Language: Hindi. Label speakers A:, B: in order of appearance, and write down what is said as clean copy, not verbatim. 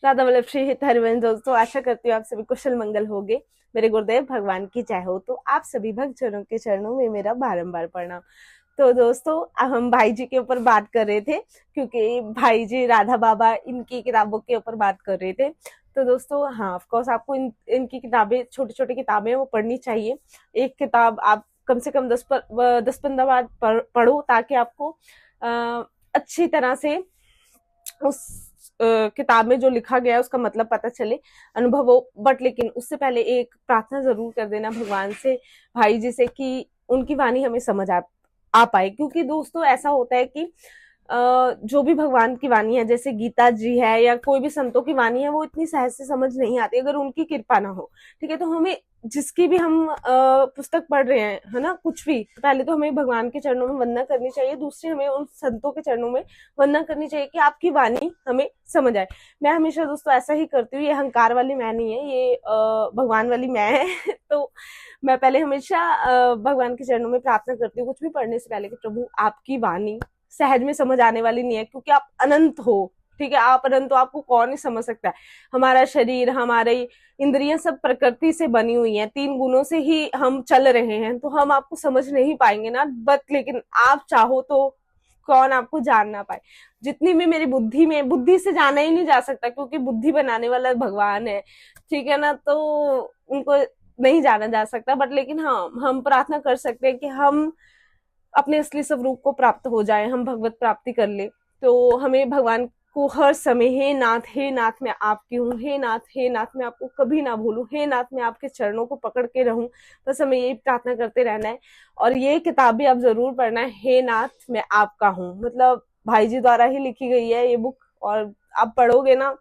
A: राधा वल्लभ श्री हित हरिवंश। दोस्तों आशा करती हूँ आप सभी कुशल मंगल होगे। मेरे गुरुदेव भगवान की जय हो। तो आप सभी भक्तजनों के चरणों में मेरा बारंबार प्रणाम। तो दोस्तों हम भाई जी के ऊपर बात कर रहे थे, क्योंकि भाई जी राधा बाबा इनकी किताबों के ऊपर बात कर रहे थे। तो दोस्तों हाँ, ऑफ कोर्स आपको इनकी किताबें, छोटी छोटी किताबें वो पढ़नी चाहिए। एक किताब आप कम से कम 10-15 बार पढ़ो, ताकि आपको अच्छी तरह से उस किताब में जो लिखा गया है उसका मतलब पता चले, अनुभव हो। बट लेकिन उससे पहले एक प्रार्थना जरूर कर देना भगवान से, भाई जी से, कि उनकी वाणी हमें समझ आ पाए। क्योंकि दोस्तों ऐसा होता है कि जो भी भगवान की वाणी है, जैसे गीता जी है या कोई भी संतों की वाणी है, वो इतनी सहज से समझ नहीं आती अगर उनकी कृपा ना हो। ठीक है, तो हमें जिसकी भी हम पुस्तक पढ़ रहे हैं, है ना, कुछ भी, तो पहले तो हमें भगवान के चरणों में वंदना करनी चाहिए, दूसरी हमें उन संतों के चरणों में वंदना करनी चाहिए कि आपकी वाणी हमें समझ आए। मैं हमेशा दोस्तों ऐसा ही करती हूँ। ये अहंकार वाली मैं नहीं है, ये भगवान वाली मैं है। तो मैं पहले हमेशा भगवान के चरणों में प्रार्थना करती हूँ कुछ भी पढ़ने से पहले, कि प्रभु आपकी वाणी सहज में समझ आने वाली नहीं है, क्योंकि आप अनंत हो। ठीक है, आप अनंत हो, आपको कौन ही समझ सकता है। हमारा शरीर, हमारी इंद्रियां सब प्रकृति से बनी हुई हैं, 3 गुणों से ही हम चल रहे हैं, तो हम आपको समझ नहीं पाएंगे ना। बट लेकिन आप चाहो तो कौन आपको जान ना पाए। जितनी भी मेरी बुद्धि में, बुद्धि से जाना ही नहीं जा सकता, क्योंकि बुद्धि बनाने वाला भगवान है। ठीक है ना, तो उनको नहीं जाना जा सकता। बट लेकिन हाँ, हम प्रार्थना कर सकते हैं कि हम अपने असली स्वरूप को प्राप्त हो जाए, हम भगवत प्राप्ति कर ले। तो हमें भगवान को हर समय, हे नाथ मैं आपकी हूँ, हे नाथ मैं आपको कभी ना भूलूं, हे नाथ मैं आपके चरणों को पकड़ के रहूं। बस हमें यही प्रार्थना करते रहना है। और ये किताब भी आप जरूर पढ़ना है, हे नाथ मैं आपका हूँ। मतलब भाई जी द्वारा ही लिखी गई है ये बुक, और आप पढ़ोगे ना